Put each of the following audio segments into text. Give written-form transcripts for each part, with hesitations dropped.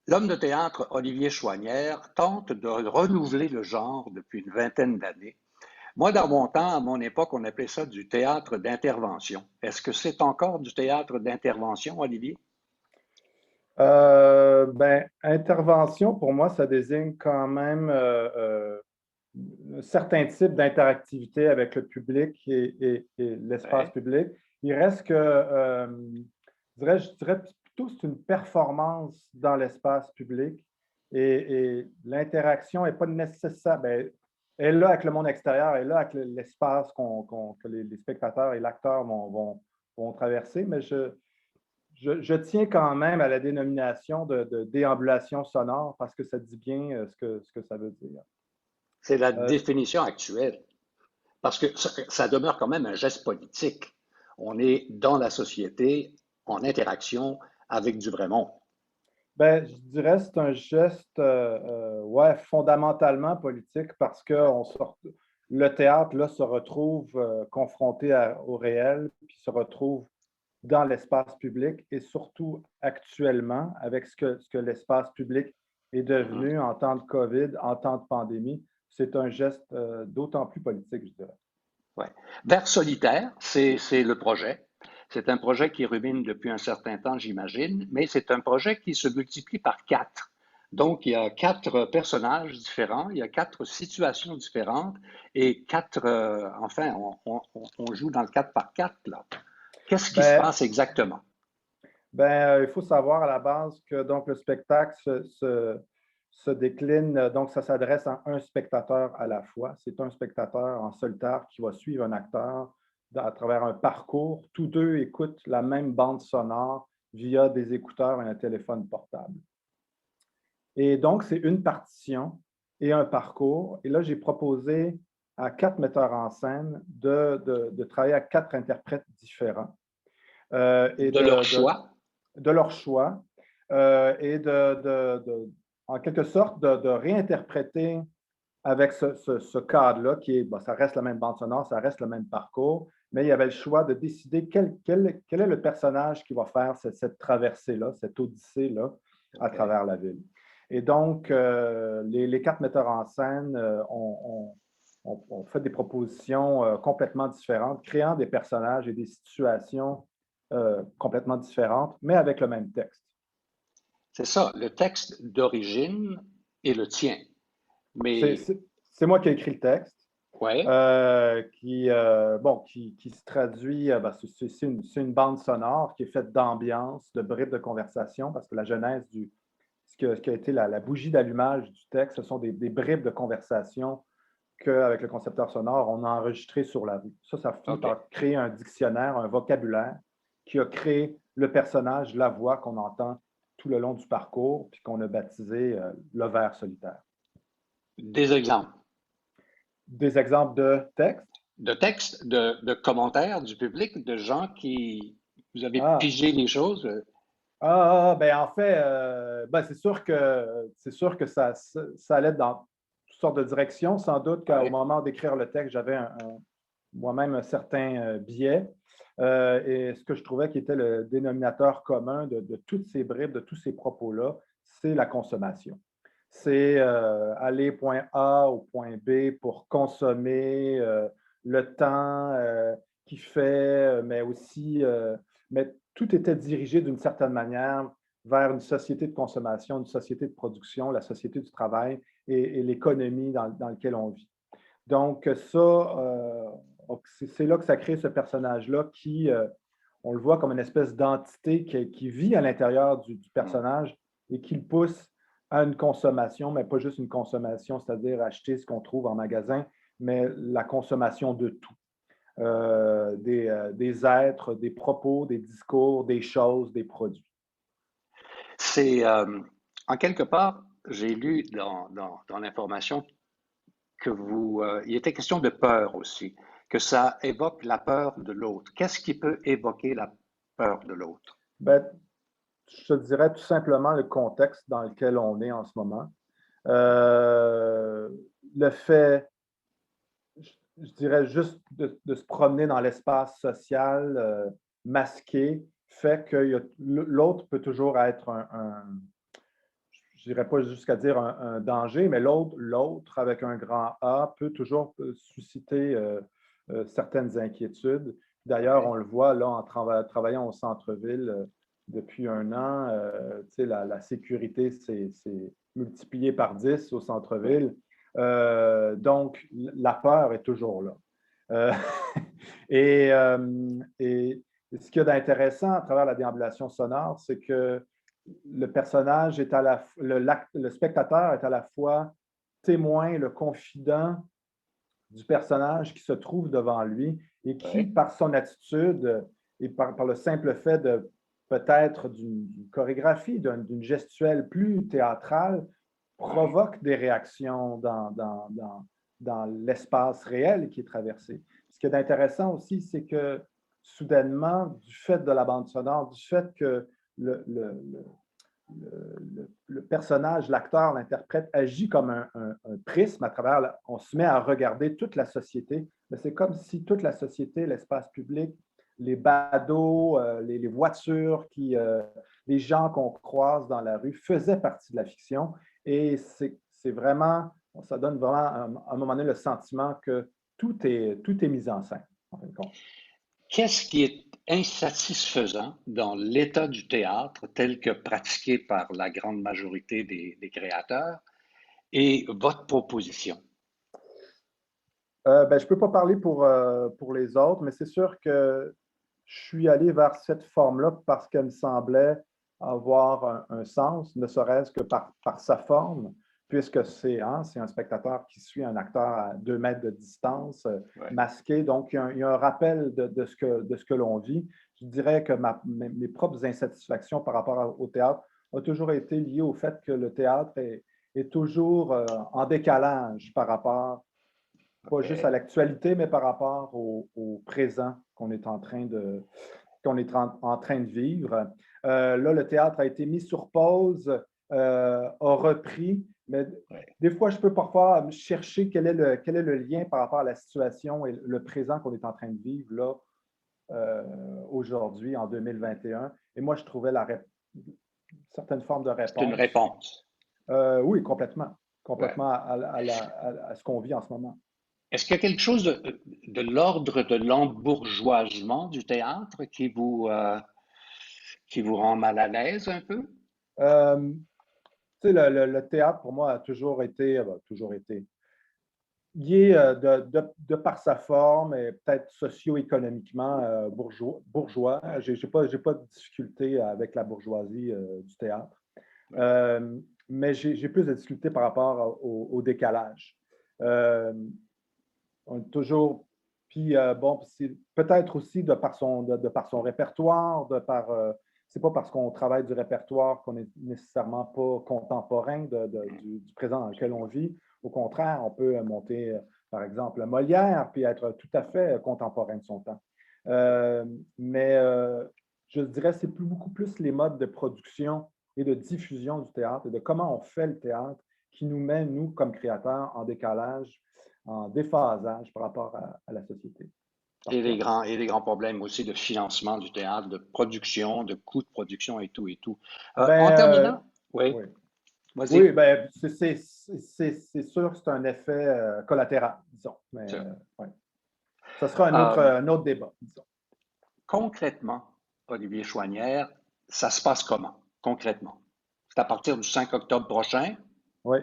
L'homme de théâtre Olivier Chouanière tente de renouveler le genre depuis une vingtaine d'années. Moi, dans mon temps, à mon époque, on appelait ça du théâtre d'intervention. Est-ce que c'est encore du théâtre d'intervention, Olivier? Intervention, pour moi, ça désigne quand même un certain type d'interactivité avec le public et l'espace Ouais. public. Il reste que, je dirais plutôt que c'est une performance dans l'espace public et l'interaction n'est pas nécessaire. Ben, elle est là avec le monde extérieur, elle est là avec l'espace que les spectateurs et l'acteur vont traverser, mais je tiens quand même à la dénomination de déambulation sonore parce que ça dit bien ce que ça veut dire. C'est la Euh, définition actuelle, parce que ça demeure quand même un geste politique. On est dans la société, en interaction avec du vrai monde. je dirais que c'est un geste ouais, fondamentalement politique parce que le théâtre là, se retrouve confronté au réel, puis se retrouve dans l'espace public et surtout actuellement avec ce que l'espace public est Mhm. devenu en temps de COVID, en temps de pandémie. C'est un geste d'autant plus politique, je dirais. Ouais. Vers solitaire, c'est le projet. C'est un projet qui rumine depuis un certain temps, j'imagine, mais c'est un projet qui se multiplie par quatre. Donc, il y a quatre personnages différents, il y a quatre situations différentes et quatre, enfin, on joue dans le 4 par 4 là. Qu'est-ce qui se Ben, passe exactement? il faut savoir à la base que donc, le spectacle se décline, donc ça s'adresse à un spectateur à la fois. C'est un spectateur en solitaire qui va suivre un acteur à travers un parcours. Tous deux écoutent la même bande sonore via des écouteurs et un téléphone portable. Et donc, c'est une partition et un parcours. Et là, j'ai proposé à quatre metteurs en scène de travailler à quatre interprètes différents et De leur choix? de leur choix et en quelque sorte, de réinterpréter avec ce cadre-là, qui est, bon, ça reste la même bande sonore, ça reste le même parcours, mais il y avait le choix de décider quel est le personnage qui va faire cette traversée-là, cette odyssée-là à OK. travers la ville. Et donc, les quatre metteurs en scène ont fait des propositions complètement différentes, créant des personnages et des situations complètement différentes, mais avec le même texte. C'est ça, le texte d'origine est le tien. C'est Mais, c'est- c'est moi qui ai écrit le texte. ouais, Qui se traduit, c'est une bande sonore qui est faite d'ambiance, de bribes de conversation, parce que la genèse ce qui a été la bougie d'allumage du texte, ce sont des bribes de conversation qu'avec le concepteur sonore, on a enregistré sur la rue. Ça finit OK. par créer un dictionnaire, un vocabulaire qui a créé le personnage, la voix qu'on entend tout le long du parcours, puis qu'on a baptisé le vers solitaire. Des exemples Des exemples de textes? de textes, de commentaires du public, de gens qui, vous avez Ah, pigé les choses. En fait, c'est sûr que ça allait dans toutes sortes de directions. Sans doute qu'au Ouais. moment d'écrire le texte, j'avais moi-même un certain biais. Et ce que je trouvais qui était le dénominateur commun de toutes ces bribes, de tous ces propos-là, c'est la consommation. C'est aller point A au point B pour consommer le temps qui fait, mais aussi, mais tout était dirigé d'une certaine manière vers une société de consommation, une société de production, la société du travail et l'économie dans laquelle on vit. Donc, c'est là que ça crée ce personnage-là qui, on le voit comme une espèce d'entité qui vit à l'intérieur du Mm. personnage et qui le pousse à une consommation, mais pas juste une consommation, c'est-à-dire acheter ce qu'on trouve en magasin, mais la consommation de tout. Des êtres, des propos, des discours, des choses, des produits. C'est, en quelque part, j'ai lu dans l'information que il était question de peur aussi, que ça évoque la peur de l'autre. Qu'est-ce qui peut évoquer la peur de l'autre? Ben, je te dirais tout simplement le contexte dans lequel on est en ce moment. Euh, le fait, je dirais juste de se promener dans l'espace social masqué fait que l'autre peut toujours être je n'irais pas jusqu'à dire un danger, mais l'autre avec un grand A peut toujours susciter certaines inquiétudes. D'ailleurs, OK. on le voit là en travaillant au centre-ville depuis un an, la sécurité s'est multipliée par 10 au Oui. centre-ville. Donc, la peur est toujours là. Euh, et ce qu'il y a d'intéressant à travers la déambulation sonore, c'est que le personnage est le spectateur est à la fois témoin, le confident du personnage qui se trouve devant lui et qui, Oui. par son attitude et par le simple fait de peut-être d'une chorégraphie, d'une gestuelle plus théâtrale, Oui. provoque des réactions dans l'espace réel qui est traversé. Ce qui est intéressant aussi, c'est que soudainement, du fait de la bande sonore, du fait que le personnage, l'acteur, l'interprète agit comme un prisme à travers, on se met à regarder toute la société, mais c'est comme si toute la société, l'espace public, les badauds, les voitures, les gens qu'on croise dans la rue faisaient partie de la fiction et c'est vraiment, ça donne vraiment à un moment donné le sentiment que tout est mis en scène, en fin de compte. Qu'est-ce qui est insatisfaisant dans l'état du théâtre tel que pratiqué par la grande majorité des créateurs et votre proposition? Ben, je ne peux pas parler pour les autres, mais c'est sûr que je suis allé vers cette forme-là parce qu'elle me semblait avoir un sens, ne serait-ce que par sa forme, puisque c'est un spectateur qui suit un acteur à 2 mètres de distance, Ouais. masqué. Donc, il y a un rappel de ce que l'on vit. Je dirais que mes propres insatisfactions par rapport au théâtre ont toujours été liées au fait que le théâtre est toujours en décalage par rapport pas juste à OK. l'actualité, mais par rapport au présent qu'on est en train de vivre. Là, le théâtre a été mis sur pause, a repris, mais Ouais. des fois, je peux parfois chercher quel est le lien par rapport à la situation et le présent qu'on est en train de vivre là, aujourd'hui, en 2021. Et moi, je trouvais certaine forme de C'est une réponse. réponse. Oui, complètement. Ouais. Complètement à ce qu'on vit en ce moment. Est-ce qu'il y a quelque chose de l'ordre de l'embourgeoisement du théâtre qui vous rend mal à l'aise un peu? Euh, Tu sais, le théâtre, pour moi, a toujours été lié de par sa forme et peut-être socio-économiquement bourgeois. J'ai pas de difficulté avec la bourgeoisie du théâtre. Ouais. Euh, mais j'ai plus de difficultés par rapport au décalage. Euh, on est toujours. Puis, bon, c'est peut-être aussi de par son répertoire, c'est pas parce qu'on travaille du répertoire qu'on est nécessairement pas contemporain du présent dans lequel on vit. Au contraire, on peut monter, par exemple, Molière, puis être tout à fait contemporain de son temps. Euh, mais je dirais que c'est beaucoup plus les modes de production et de diffusion du théâtre et de comment on fait le théâtre qui nous met, nous, comme créateurs, en décalage, en déphasage par rapport à la société, parfois. Et les grands problèmes aussi de financement du théâtre, de production, de coûts de production et tout et tout. En Ben, terminant, oui, oui. Oui, vas-y. ben, c'est sûr que c'est un effet collatéral, disons. Mais Ça. ouais. Ça sera Euh, un autre débat, disons. Concrètement, Olivier Chouanière, ça se passe comment? Concrètement. C'est à partir du 5 octobre prochain. Oui.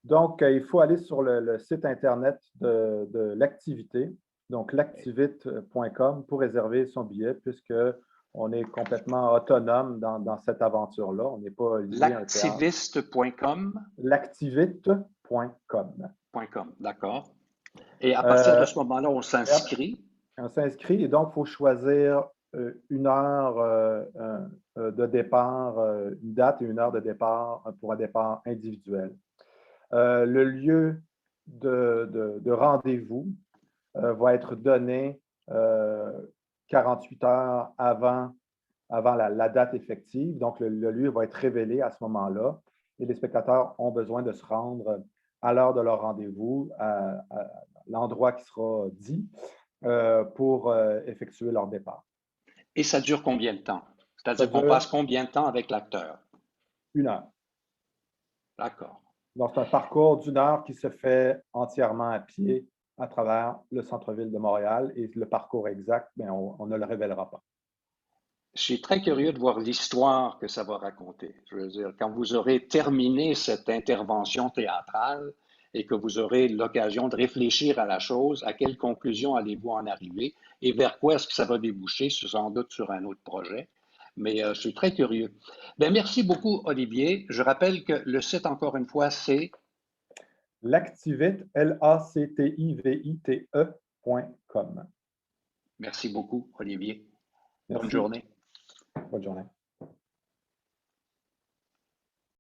Donc, il faut aller sur le site Internet de l'activité, donc l'activite.com, pour réserver son billet, puisque on est complètement autonome dans cette aventure-là. On n'est pas lié à un théâtre. L'activiste.com. L'activite.com. D'accord. Et à partir de Euh, ce moment-là, on s'inscrit. on s'inscrit et donc il faut choisir une heure de départ, une date et une heure de départ pour un départ individuel. Le lieu de rendez-vous va être donné 48 heures avant la date effective. Donc, le lieu va être révélé à ce moment-là et les spectateurs ont besoin de se rendre à l'heure de leur rendez-vous, à l'endroit qui sera dit pour effectuer leur départ. Et ça dure combien de temps? Ça C'est-à-dire qu'on passe dure combien de temps avec l'acteur? 1 heure. D'accord. Donc, c'est un parcours d'une heure qui se fait entièrement à pied à travers le centre-ville de Montréal et le parcours exact, bien, on ne le révélera pas. Je suis très curieux de voir l'histoire que ça va raconter. Je veux dire, quand vous aurez terminé cette intervention théâtrale et que vous aurez l'occasion de réfléchir à la chose, à quelle conclusion allez-vous en arriver et vers quoi est-ce que ça va déboucher, sans doute sur un autre projet. Mais je suis très curieux. Bien, merci beaucoup, Olivier. Je rappelle que le site, encore une fois, c'est Lactivite, lactivite.com. Merci beaucoup, Olivier. Bonne Merci. journée. Bonne journée.